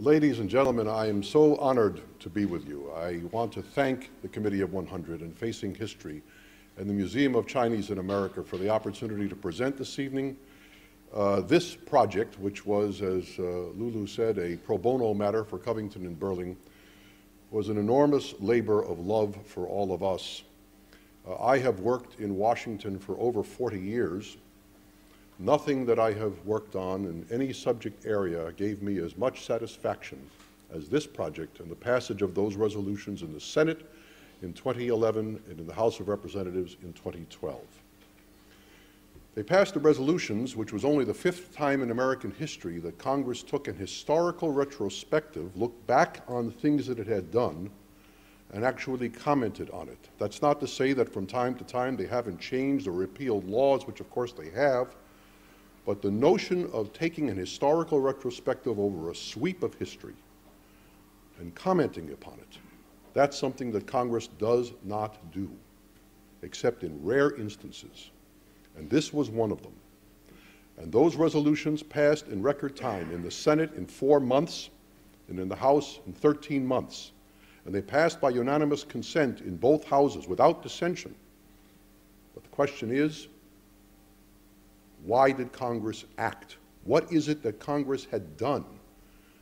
Ladies and gentlemen, I am so honored to be with you. I want to thank the Committee of 100 and Facing History and the Museum of Chinese in America for the opportunity to present this evening. This project, which was, as Lulu said, a pro bono matter for Covington and Burling, was an enormous labor of love for all of us. I have worked in Washington for over 40 years. Nothing that I have worked on in any subject area gave me as much satisfaction as this project and the passage of those resolutions in the Senate in 2011 and in the House of Representatives in 2012. They passed the resolutions, which was only the 5th time in American history that Congress took an historical retrospective, looked back on things that it had done, and actually commented on it. That's not to say that from time to time they haven't changed or repealed laws, which of course they have, but the notion of taking an historical retrospective over a sweep of history and commenting upon it, that's something that Congress does not do, except in rare instances. And this was one of them. And those resolutions passed in record time, in the Senate in 4 months, and in the House in 13 months. And they passed by unanimous consent in both houses without dissension. But the question is, why did Congress act? What is it that Congress had done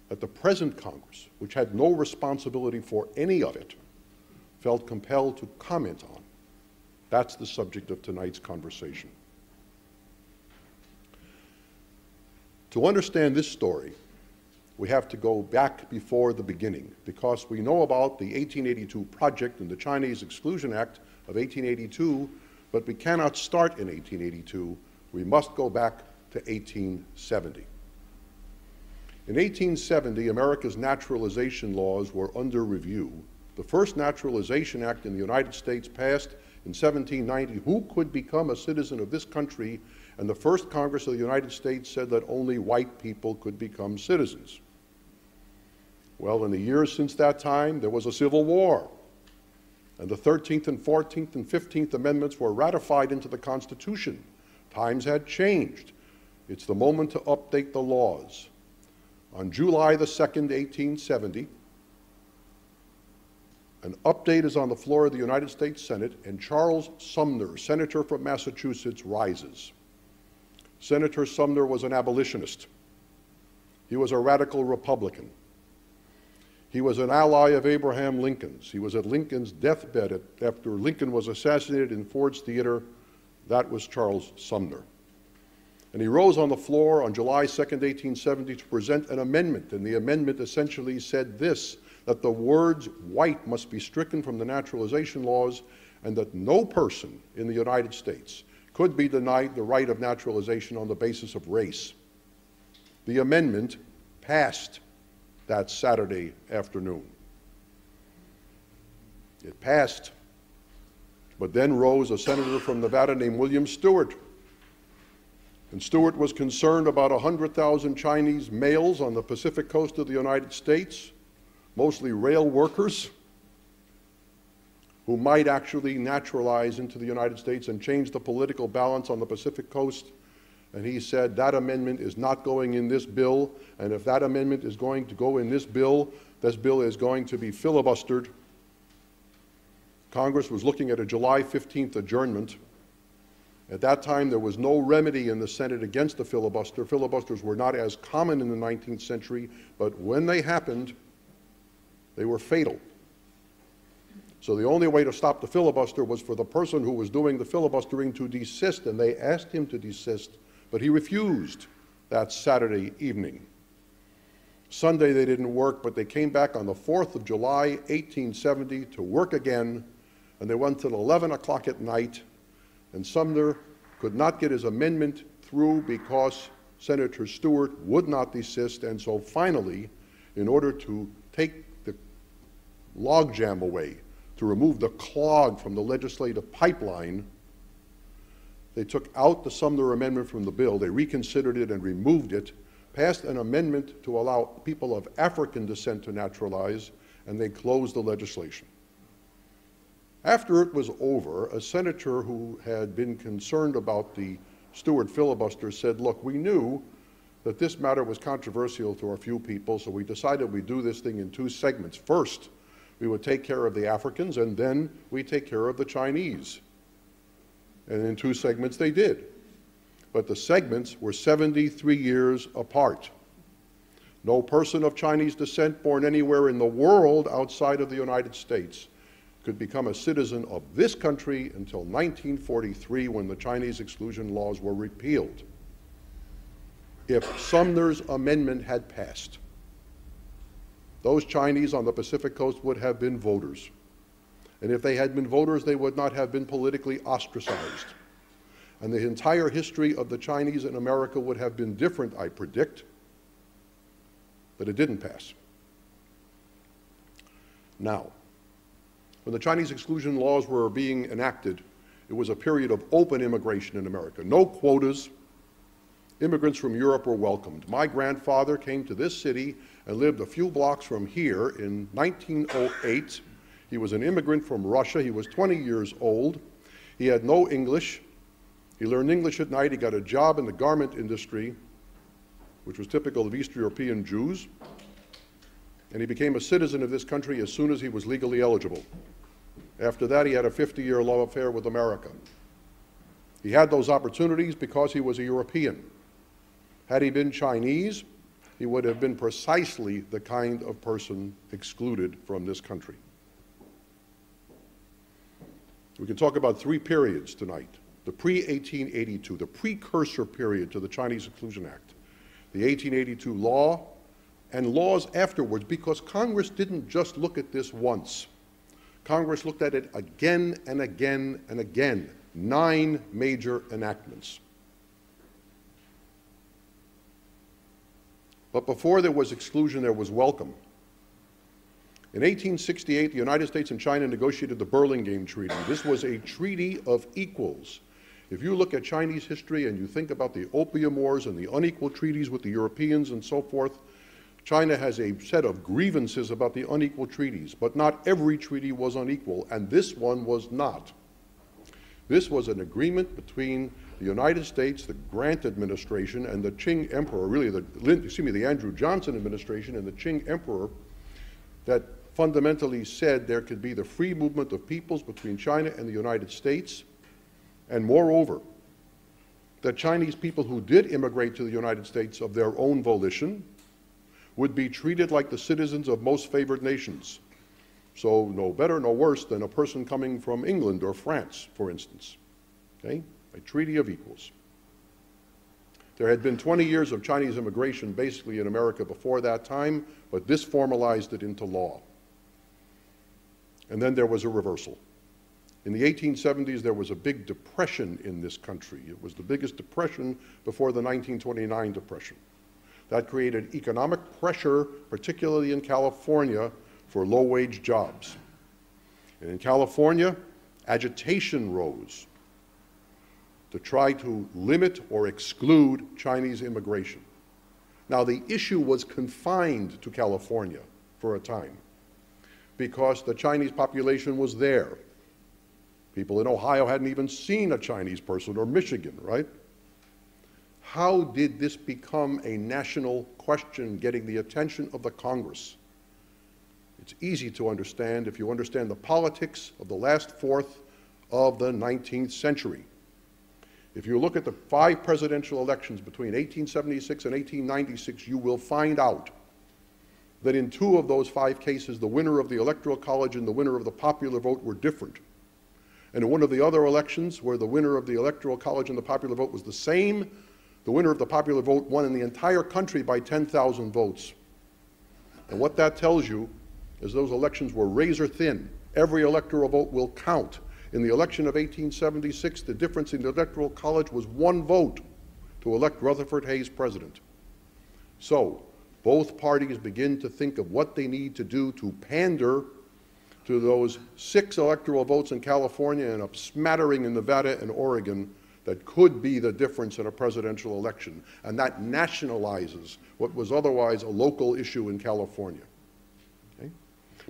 that the present Congress, which had no responsibility for any of it, felt compelled to comment on? That's the subject of tonight's conversation. To understand this story, we have to go back before the beginning, because we know about the 1882 project and the Chinese Exclusion Act of 1882, but we cannot start in 1882. We must go back to 1870. In 1870, America's naturalization laws were under review. The first Naturalization Act in the United States passed in 1790. Who could become a citizen of this country? And the first Congress of the United States said that only white people could become citizens. Well, in the years since that time, there was a Civil War. And the 13th and 14th and 15th Amendments were ratified into the Constitution. Times had changed. It's the moment to update the laws. On July the 2nd, 1870, an update is on the floor of the United States Senate, and Charles Sumner, senator from Massachusetts, rises. Senator Sumner was an abolitionist. He was a radical Republican. He was an ally of Abraham Lincoln's. He was at Lincoln's deathbed after Lincoln was assassinated in Ford's Theater. That was Charles Sumner. And he rose on the floor on July 2nd, 1870 to present an amendment, and the amendment essentially said this, that the words white must be stricken from the naturalization laws, and that no person in the United States could be denied the right of naturalization on the basis of race. The amendment passed that Saturday afternoon. It passed, but then rose a senator from Nevada named William Stewart. And Stewart was concerned about 100,000 Chinese males on the Pacific coast of the United States, mostly rail workers, who might actually naturalize into the United States and change the political balance on the Pacific coast. And he said that amendment is not going in this bill, and if that amendment is going to go in this bill is going to be filibustered. Congress was looking at a July 15th adjournment. At that time, there was no remedy in the Senate against the filibuster. Filibusters were not as common in the 19th century, but when they happened, they were fatal. So the only way to stop the filibuster was for the person who was doing the filibustering to desist, and they asked him to desist, but he refused that Saturday evening. Sunday they didn't work, but they came back on the 4th of July, 1870 to work again, and they went till 11 o'clock at night, and Sumner could not get his amendment through because Senator Stewart would not desist, and so finally, in order to take the logjam away, to remove the clog from the legislative pipeline, they took out the Sumner Amendment from the bill, they reconsidered it and removed it, passed an amendment to allow people of African descent to naturalize, and they closed the legislation. After it was over, a senator who had been concerned about the Stewart filibuster said, look, we knew that this matter was controversial to a few people, so we decided we'd do this thing in two segments. First, we would take care of the Africans, and then we'd take care of the Chinese. And in two segments they did. But the segments were 73 years apart. No person of Chinese descent born anywhere in the world outside of the United States could become a citizen of this country until 1943, when the Chinese exclusion laws were repealed. If Sumner's amendment had passed, those Chinese on the Pacific Coast would have been voters. And if they had been voters, they would not have been politically ostracized. And the entire history of the Chinese in America would have been different, I predict, but it didn't pass. Now, when the Chinese exclusion laws were being enacted, it was a period of open immigration in America. No quotas. Immigrants from Europe were welcomed. My grandfather came to this city and lived a few blocks from here in 1908. He was an immigrant from Russia. He was 20 years old. He had no English. He learned English at night. He got a job in the garment industry, which was typical of East European Jews. And he became a citizen of this country as soon as he was legally eligible. After that, he had a 50-year love affair with America. He had those opportunities because he was a European. Had he been Chinese, he would have been precisely the kind of person excluded from this country. We can talk about three periods tonight. The pre-1882, the precursor period to the Chinese Exclusion Act, the 1882 law, and laws afterwards, because Congress didn't just look at this once. Congress looked at it again and again and again. 9 major enactments. But before there was exclusion, there was welcome. In 1868, the United States and China negotiated the Burlingame Treaty. This was a treaty of equals. If you look at Chinese history and you think about the Opium Wars and the unequal treaties with the Europeans and so forth, China has a set of grievances about the unequal treaties, but not every treaty was unequal, and this one was not. This was an agreement between the United States, the Grant administration, and the Qing Emperor, really the Andrew Johnson administration and the Qing Emperor, that fundamentally said there could be the free movement of peoples between China and the United States, and moreover, that Chinese people who did immigrate to the United States of their own volition would be treated like the citizens of most favored nations. So no better, no worse than a person coming from England or France, for instance. Okay? A treaty of equals. There had been 20 years of Chinese immigration basically in America before that time, but this formalized it into law. And then there was a reversal. In the 1870s, there was a big depression in this country. It was the biggest depression before the 1929 depression. That created economic pressure, particularly in California, for low-wage jobs. And in California, agitation rose to try to limit or exclude Chinese immigration. Now, the issue was confined to California for a time because the Chinese population was there. People in Ohio hadn't even seen a Chinese person, or Michigan, right? How did this become a national question getting the attention of the Congress? It's easy to understand if you understand the politics of the last fourth of the 19th century. If you look at the 5 presidential elections between 1876 and 1896, you will find out that in 2 of those 5 cases, the winner of the Electoral College and the winner of the popular vote were different. And in one of the other elections, where the winner of the Electoral College and the popular vote was the same, the winner of the popular vote won in the entire country by 10,000 votes. And what that tells you is those elections were razor thin. Every electoral vote will count. In the election of 1876, the difference in the Electoral College was 1 vote to elect Rutherford Hayes president. So both parties begin to think of what they need to do to pander to those 6 electoral votes in California and a smattering in Nevada and Oregon that could be the difference in a presidential election. And that nationalizes what was otherwise a local issue in California. Okay?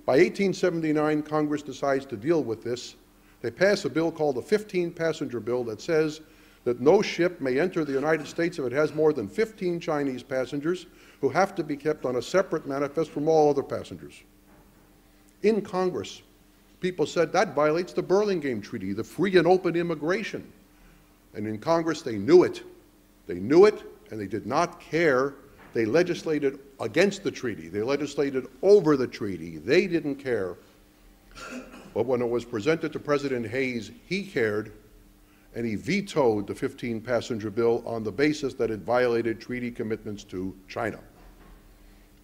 By 1879, Congress decides to deal with this. They pass a bill called the 15-passenger bill that says that no ship may enter the United States if it has more than 15 Chinese passengers who have to be kept on a separate manifest from all other passengers. In Congress, people said that violates the Burlingame Treaty, the free and open immigration. And in Congress, they knew it. They knew it, and they did not care. They legislated against the treaty. They legislated over the treaty. They didn't care. But when it was presented to President Hayes, he cared, and he vetoed the 15-passenger bill on the basis that it violated treaty commitments to China.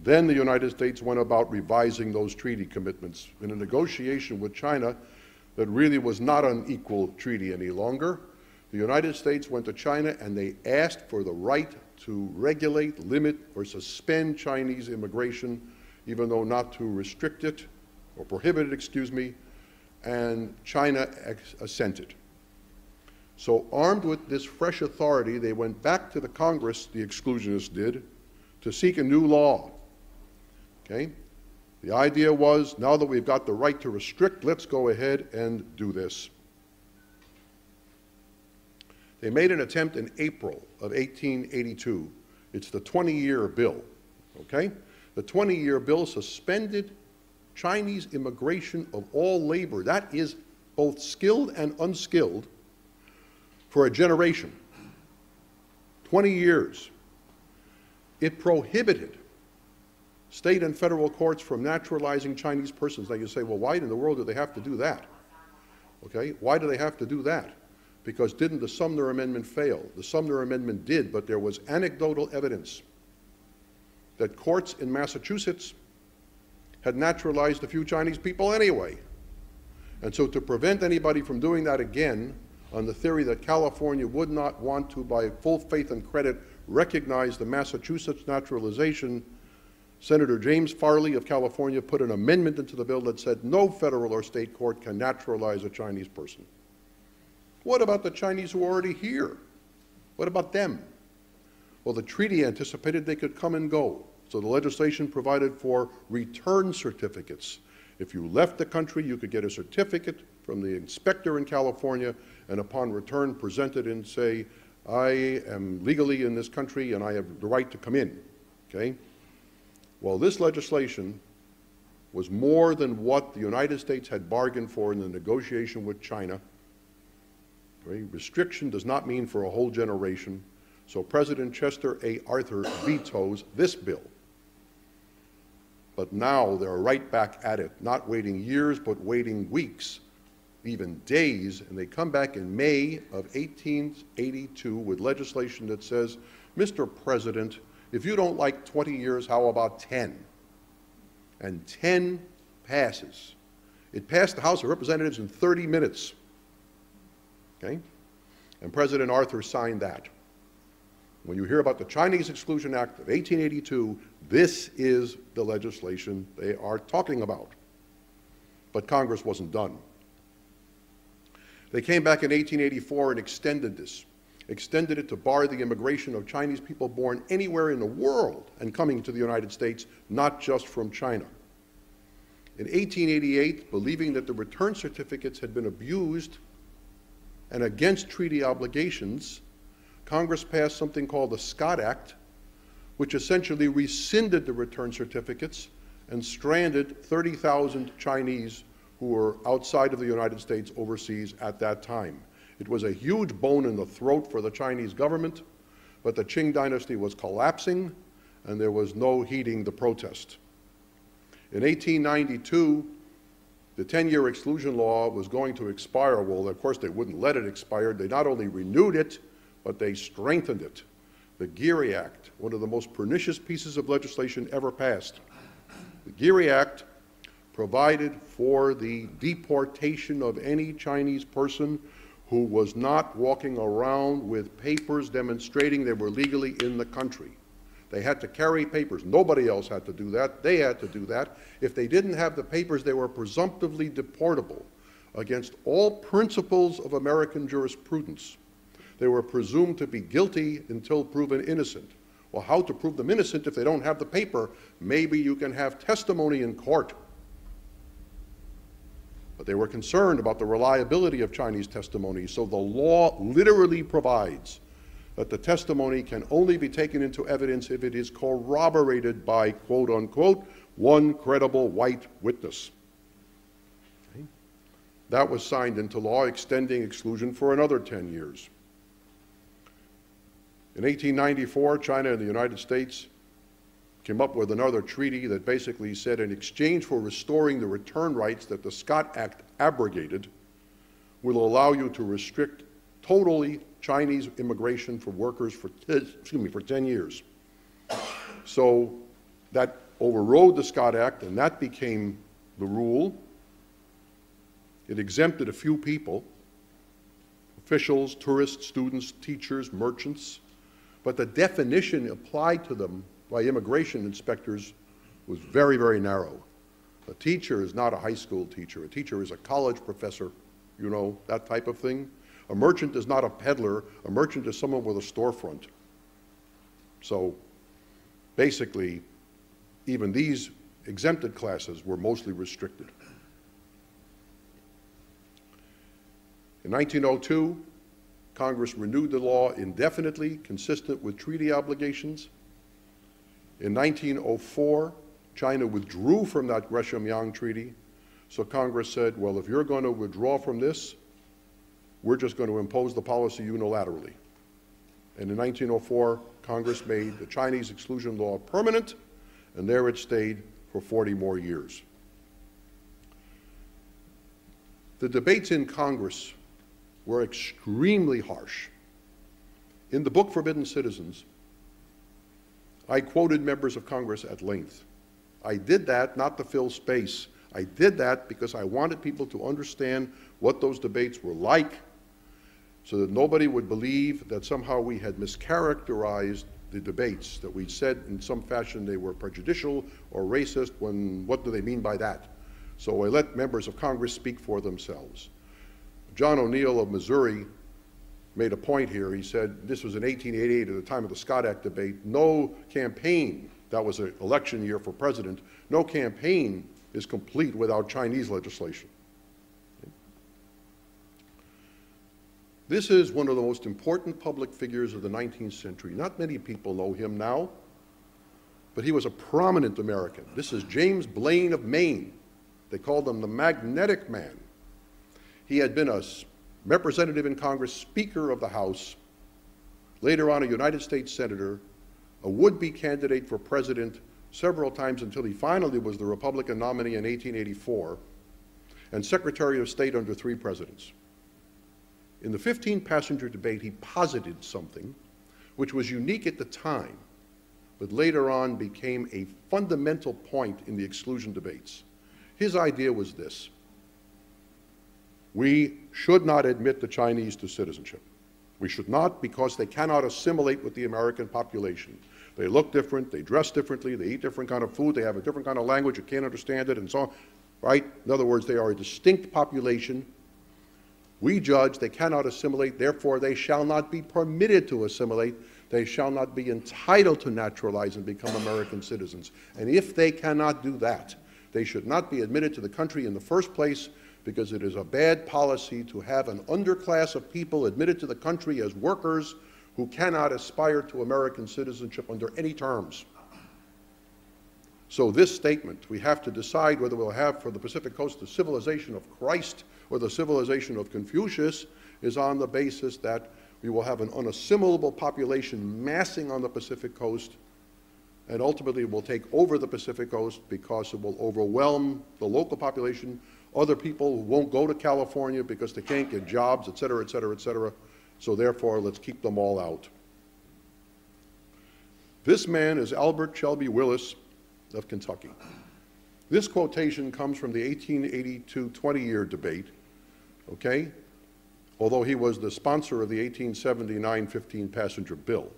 Then the United States went about revising those treaty commitments in a negotiation with China that really was not an equal treaty any longer. The United States went to China and they asked for the right to regulate, limit, or suspend Chinese immigration, even though not to restrict it, or prohibit it, excuse me, and China assented. So armed with this fresh authority, they went back to the Congress, the exclusionists did, to seek a new law. Okay? The idea was, now that we've got the right to restrict, let's go ahead and do this. They made an attempt in April of 1882. It's the 20-year bill, okay? The 20-year bill suspended Chinese immigration of all labor, that is both skilled and unskilled, for a generation, 20 years. It prohibited state and federal courts from naturalizing Chinese persons. Now you say, well, why in the world do they have to do that? Okay, why do they have to do that? Because didn't the Sumner Amendment fail? The Sumner Amendment did, but there was anecdotal evidence that courts in Massachusetts had naturalized a few Chinese people anyway. And so to prevent anybody from doing that again, on the theory that California would not want to, by full faith and credit, recognize the Massachusetts naturalization, Senator James Farley of California put an amendment into the bill that said no federal or state court can naturalize a Chinese person. What about the Chinese who are already here? What about them? Well, the treaty anticipated they could come and go. So the legislation provided for return certificates. If you left the country, you could get a certificate from the inspector in California, and upon return present it and say, I am legally in this country and I have the right to come in, okay? Well, this legislation was more than what the United States had bargained for in the negotiation with China. Okay? Restriction does not mean for a whole generation. So President Chester A. Arthur vetoes this bill. But now they're right back at it, not waiting years, but waiting weeks, even days, and they come back in May of 1882 with legislation that says, Mr. President, if you don't like 20 years, how about 10? And 10 passes. It passed the House of Representatives in 30 minutes. Okay? And President Arthur signed that. When you hear about the Chinese Exclusion Act of 1882, this is the legislation they are talking about. But Congress wasn't done. They came back in 1884 and extended this. Extended it to bar the immigration of Chinese people born anywhere in the world and coming to the United States, not just from China. In 1888, believing that the return certificates had been abused and against treaty obligations, Congress passed something called the Scott Act, which essentially rescinded the return certificates and stranded 30,000 Chinese who were outside of the United States overseas at that time. It was a huge bone in the throat for the Chinese government, but the Qing dynasty was collapsing and there was no heeding the protest. In 1892, the 10-year exclusion law was going to expire. Well, of course, they wouldn't let it expire. They not only renewed it, but they strengthened it. The Geary Act, one of the most pernicious pieces of legislation ever passed. The Geary Act provided for the deportation of any Chinese person who was not walking around with papers demonstrating they were legally in the country. They had to carry papers. Nobody else had to do that. They had to do that. If they didn't have the papers, they were presumptively deportable against all principles of American jurisprudence. They were presumed to be guilty until proven innocent. Well, how to prove them innocent if they don't have the paper? Maybe you can have testimony in court. But they were concerned about the reliability of Chinese testimony, so the law literally provides that the testimony can only be taken into evidence if it is corroborated by, quote unquote, one credible white witness. Okay. That was signed into law, extending exclusion for another 10 years. In 1894, China and the United States came up with another treaty that basically said, in exchange for restoring the return rights that the Scott Act abrogated, will allow you to restrict totally Chinese immigration for workers for 10 years. So that overrode the Scott Act, and that became the rule. It exempted a few people, officials, tourists, students, teachers, merchants, but the definition applied to them by immigration inspectors was very, very narrow. A teacher is not a high school teacher. A teacher is a college professor, you know, that type of thing. A merchant is not a peddler. A merchant is someone with a storefront. So basically, even these exempted classes were mostly restricted. In 1902, Congress renewed the law indefinitely, consistent with treaty obligations. In 1904, China withdrew from that Gresham-Yang Treaty, so Congress said, well, if you're going to withdraw from this, we're just going to impose the policy unilaterally. And in 1904, Congress made the Chinese exclusion law permanent, and there it stayed for 40 more years. The debates in Congress were extremely harsh. In the book Forbidden Citizens, I quoted members of Congress at length. I did that not to fill space. I did that because I wanted people to understand what those debates were like, so that nobody would believe that somehow we had mischaracterized the debates, that we said in some fashion they were prejudicial or racist, when what do they mean by that? So I let members of Congress speak for themselves. John O'Neill of Missouri made a point here. He said, this was in 1888 at the time of the Scott Act debate, no campaign, that was an election year for president, no campaign is complete without Chinese legislation. This is one of the most important public figures of the 19th century. Not many people know him now, but he was a prominent American. This is James Blaine of Maine. They called him the Magnetic Man. He had been a representative in Congress, Speaker of the House, later on a United States Senator, a would-be candidate for president several times until he finally was the Republican nominee in 1884, and Secretary of State under 3 presidents. In the 15-passenger debate, he posited something which was unique at the time, but later on became a fundamental point in the exclusion debates. His idea was this: we should not admit the Chinese to citizenship. We should not, because they cannot assimilate with the American population. They look different, they dress differently, they eat different kind of food, they have a different kind of language, you can't understand it, and so on, right? In other words, they are a distinct population. We judge they cannot assimilate, therefore they shall not be permitted to assimilate. They shall not be entitled to naturalize and become American citizens. And if they cannot do that, they should not be admitted to the country in the first place, because it is a bad policy to have an underclass of people admitted to the country as workers who cannot aspire to American citizenship under any terms. So this statement, we have to decide whether we'll have for the Pacific Coast the civilization of Christ or the civilization of Confucius, is on the basis that we will have an unassimilable population massing on the Pacific Coast, and ultimately will take over the Pacific Coast because it will overwhelm the local population. Other people won't go to California because they can't get jobs, et cetera, et cetera, et cetera. So therefore, let's keep them all out. This man is Albert Shelby Willis of Kentucky. This quotation comes from the 1882 20-year debate, okay? Although he was the sponsor of the 1879 15-passenger bill.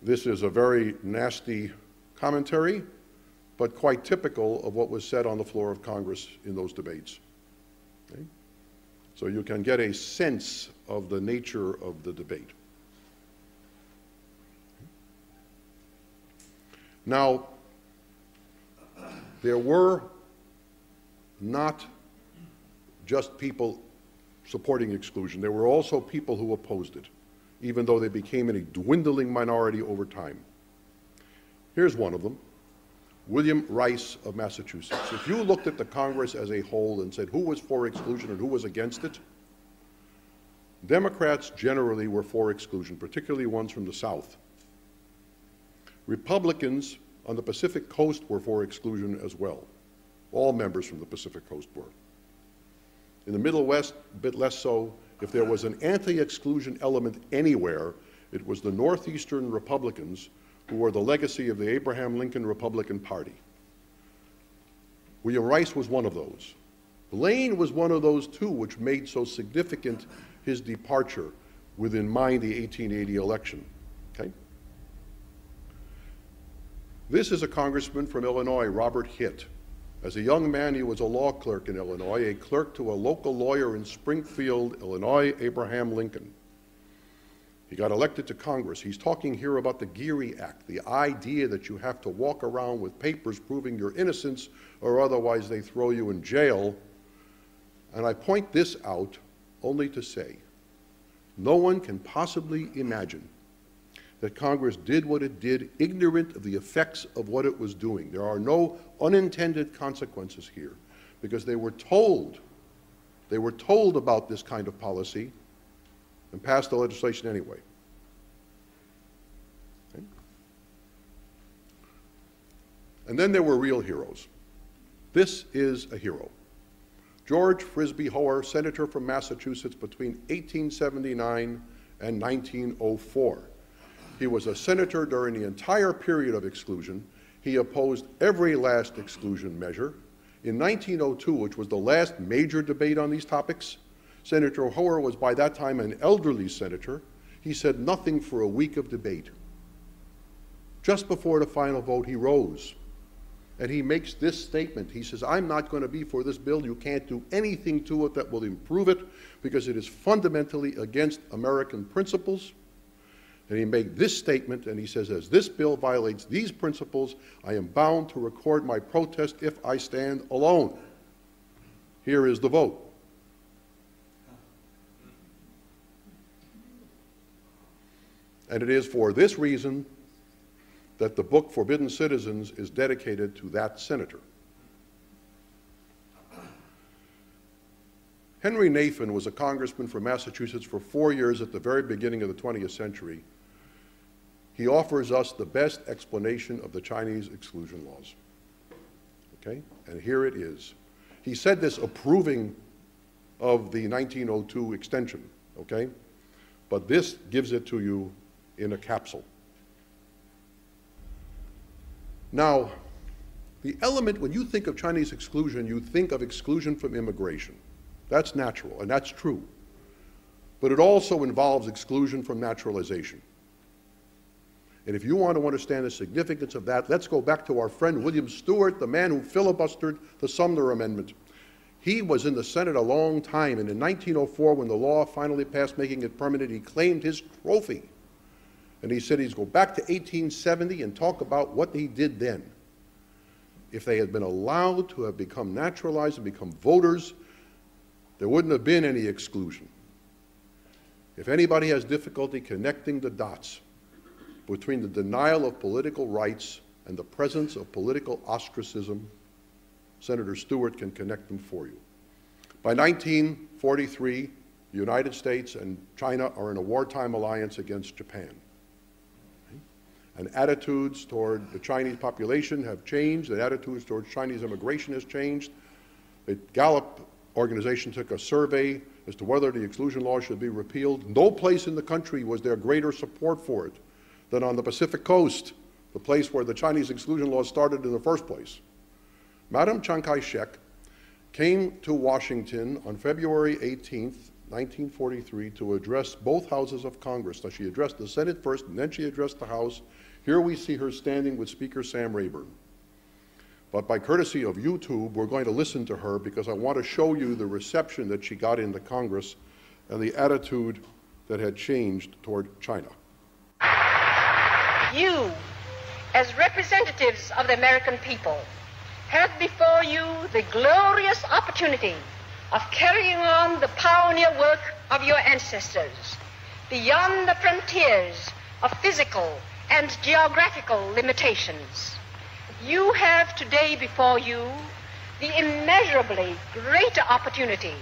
This is a very nasty commentary, but quite typical of what was said on the floor of Congress in those debates. Okay? So you can get a sense of the nature of the debate. Now, there were not just people supporting exclusion. There were also people who opposed it, even though they became in a dwindling minority over time. Here's one of them, William Rice of Massachusetts. If you looked at the Congress as a whole and said who was for exclusion and who was against it, Democrats generally were for exclusion, particularly ones from the South. Republicans on the Pacific Coast were for exclusion as well. All members from the Pacific Coast were. In the Middle West, a bit less so. If there was an anti-exclusion element anywhere, it was the Northeastern Republicans, who were the legacy of the Abraham Lincoln Republican Party. William Rice was one of those. Blaine was one of those too, which made so significant his departure with in mind the 1880 election. Okay? This is a congressman from Illinois, Robert Hitt. As a young man, he was a law clerk in Illinois, a clerk to a local lawyer in Springfield, Illinois, Abraham Lincoln. He got elected to Congress. He's talking here about the Geary Act, the idea that you have to walk around with papers proving your innocence or otherwise they throw you in jail. And I point this out only to say, no one can possibly imagine that Congress did what it did, ignorant of the effects of what it was doing. There are no unintended consequences here, because they were told about this kind of policy and passed the legislation anyway. Okay? And then there were real heroes. This is a hero. George Frisbee Hoar, senator from Massachusetts between 1879 and 1904. He was a senator during the entire period of exclusion. He opposed every last exclusion measure. In 1902, which was the last major debate on these topics, Senator Hoar was by that time an elderly senator. He said nothing for a week of debate. Just before the final vote, he rose, and he makes this statement. He says, I'm not going to be for this bill. You can't do anything to it that will improve it, because it is fundamentally against American principles. And he made this statement, and he says, as this bill violates these principles, I am bound to record my protest if I stand alone. Here is the vote. And it is for this reason that the book Forbidden Citizens is dedicated to that senator. Henry Nathan was a congressman from Massachusetts for 4 years at the very beginning of the 20th century. He offers us the best explanation of the Chinese exclusion laws. Okay? And here it is. He said this approving of the 1902 extension, okay? But this gives it to you in a capsule. Now, the element, when you think of Chinese exclusion, you think of exclusion from immigration. That's natural, and that's true. But it also involves exclusion from naturalization. And if you want to understand the significance of that, let's go back to our friend William Stewart, the man who filibustered the Sumner Amendment. He was in the Senate a long time, and in 1904, when the law finally passed making it permanent, he claimed his trophy. And he said he'd go back to 1870 and talk about what he did then. If they had been allowed to have become naturalized and become voters, there wouldn't have been any exclusion. If anybody has difficulty connecting the dots between the denial of political rights and the presence of political ostracism, Senator Stewart can connect them for you. By 1943, the United States and China are in a wartime alliance against Japan. And attitudes toward the Chinese population have changed, and attitudes towards Chinese immigration has changed. The Gallup organization took a survey as to whether the exclusion law should be repealed. No place in the country was there greater support for it than on the Pacific Coast, the place where the Chinese exclusion law started in the first place. Madam Chiang Kai-shek came to Washington on February 18th, 1943, to address both houses of Congress. Now, she addressed the Senate first, and then she addressed the House. Here we see her standing with Speaker Sam Rayburn. But by courtesy of YouTube, we're going to listen to her because I want to show you the reception that she got into Congress and the attitude that had changed toward China. You, as representatives of the American people, have before you the glorious opportunity of carrying on the pioneer work of your ancestors beyond the frontiers of physical and geographical limitations. You have today before you the immeasurably greater opportunity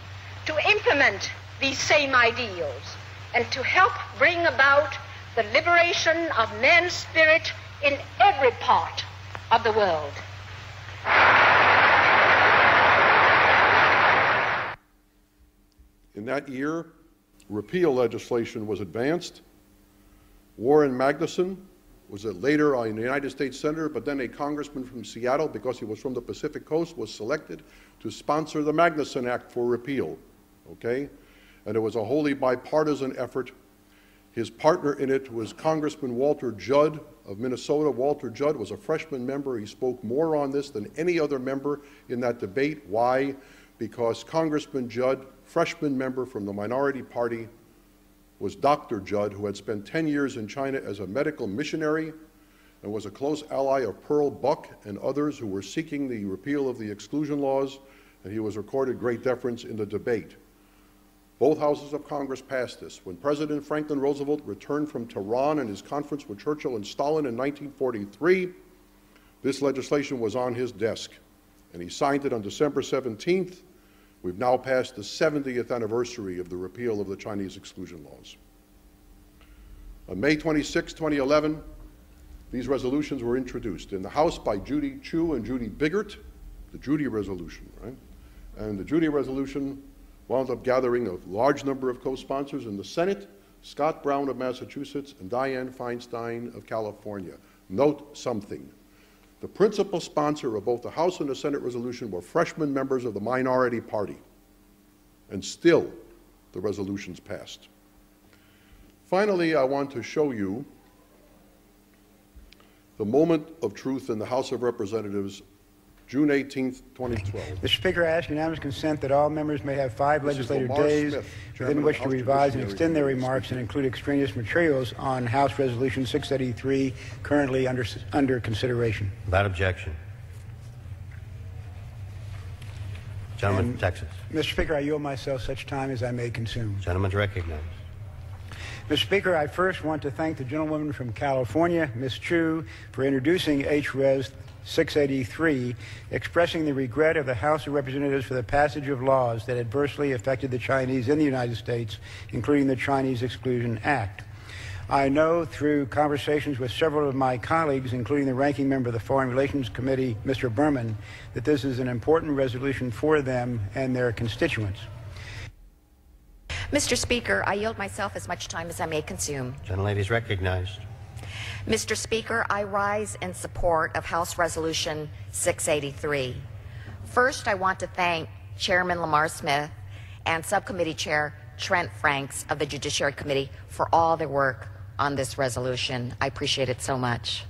to implement these same ideals and to help bring about the liberation of man's spirit in every part of the world. In that year, repeal legislation was advanced. Warren Magnuson was later a United States Senator, but then a congressman from Seattle, because he was from the Pacific Coast, was selected to sponsor the Magnuson Act for repeal, okay? And it was a wholly bipartisan effort. His partner in it was Congressman Walter Judd of Minnesota. Walter Judd was a freshman member. He spoke more on this than any other member in that debate. Why? Because Congressman Judd, freshman member from the minority party, was Dr. Judd, who had spent 10 years in China as a medical missionary and was a close ally of Pearl Buck and others who were seeking the repeal of the exclusion laws, and he was accorded great deference in the debate. Both houses of Congress passed this. When President Franklin Roosevelt returned from Tehran and his conference with Churchill and Stalin in 1943, this legislation was on his desk, and he signed it on December 17th. We've now passed the 70th anniversary of the repeal of the Chinese exclusion laws. On May 26, 2011, these resolutions were introduced in the House by Judy Chu and Judy Biggert, the Judy resolution, right? And the Judy resolution wound up gathering a large number of co-sponsors in the Senate, Scott Brown of Massachusetts and Dianne Feinstein of California. Note something. The principal sponsor of both the House and the Senate resolution were freshman members of the minority party, and still the resolutions passed. Finally, I want to show you the moment of truth in the House of Representatives, June 18, 2012. Mr. Speaker, I ask unanimous consent that all members may have 5 legislative days within which to revise and extend their remarks and include extraneous materials on House Resolution 683, currently under consideration. Without objection. Gentleman from Texas. Mr. Speaker, I yield myself such time as I may consume. Gentleman's recognized. Mr. Speaker, I first want to thank the gentlewoman from California, Ms. Chu, for introducing H.Res. 683, expressing the regret of the House of Representatives for the passage of laws that adversely affected the Chinese in the United States, including the Chinese Exclusion Act. I know through conversations with several of my colleagues, including the ranking member of the Foreign Relations Committee, Mr. Berman, that this is an important resolution for them and their constituents. Mr. Speaker, I yield myself as much time as I may consume. Gentlelady is recognized. Mr. Speaker, I rise in support of House Resolution 683. First, I want to thank Chairman Lamar Smith and Subcommittee Chair Trent Franks of the Judiciary Committee for all their work on this resolution. I appreciate it so much.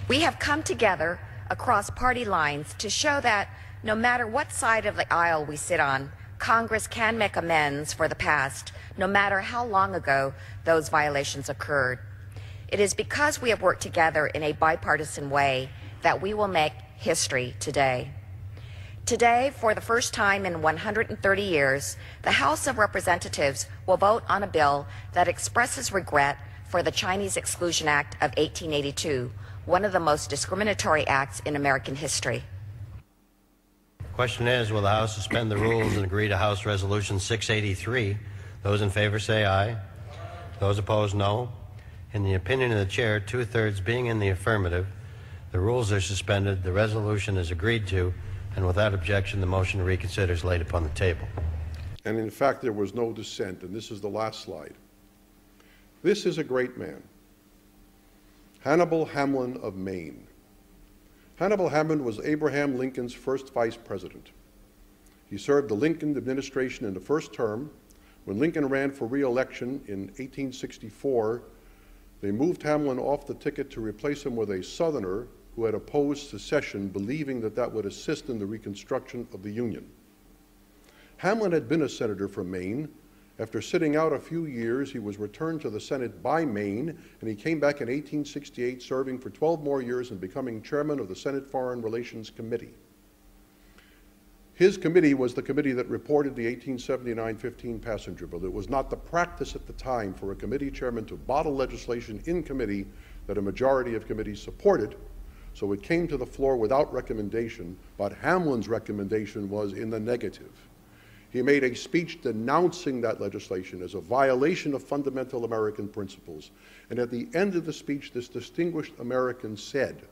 We have come together across party lines to show that no matter what side of the aisle we sit on, Congress can make amends for the past, no matter how long ago those violations occurred. It is because we have worked together in a bipartisan way that we will make history today. Today, for the first time in 130 years, the House of Representatives will vote on a bill that expresses regret for the Chinese Exclusion Act of 1882, one of the most discriminatory acts in American history. The question is, will the House suspend the rules and agree to House Resolution 683? Those in favor say aye. Those opposed, no. In the opinion of the Chair, 2/3 being in the affirmative, the rules are suspended, the resolution is agreed to, and without objection, the motion to reconsider is laid upon the table. And in fact, there was no dissent, and this is the last slide. This is a great man, Hannibal Hamlin of Maine. Hannibal Hamlin was Abraham Lincoln's first vice president. He served the Lincoln administration in the first term. When Lincoln ran for re-election in 1864, they moved Hamlin off the ticket to replace him with a Southerner who had opposed secession, believing that that would assist in the reconstruction of the Union. Hamlin had been a senator from Maine. After sitting out a few years, he was returned to the Senate by Maine, and he came back in 1868, serving for 12 more years and becoming chairman of the Senate Foreign Relations Committee. His committee was the committee that reported the 1879 15-passenger bill. It was not the practice at the time for a committee chairman to bottle legislation in committee that a majority of committees supported, so it came to the floor without recommendation, but Hamlin's recommendation was in the negative. He made a speech denouncing that legislation as a violation of fundamental American principles. And at the end of the speech, this distinguished American said,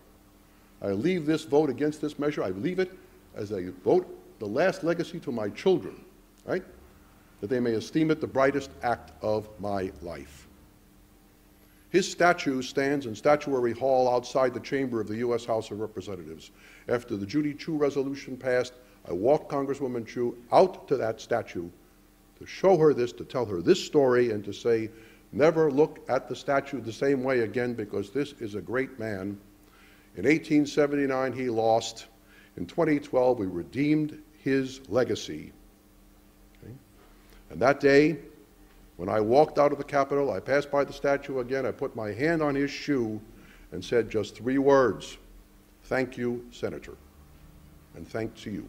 "I leave this vote against this measure, I leave it as a vote, the last legacy to my children, right? That they may esteem it the brightest act of my life." His statue stands in Statuary Hall outside the chamber of the U.S. House of Representatives. After the Judy Chu resolution passed, I walked Congresswoman Chu out to that statue to show her this, to tell her this story, and to say, never look at the statue the same way again, because this is a great man. In 1879, he lost. In 2012, we redeemed his legacy. Okay? And that day, when I walked out of the Capitol, I passed by the statue again, I put my hand on his shoe and said just 3 words: "Thank you, Senator," and thanks to you.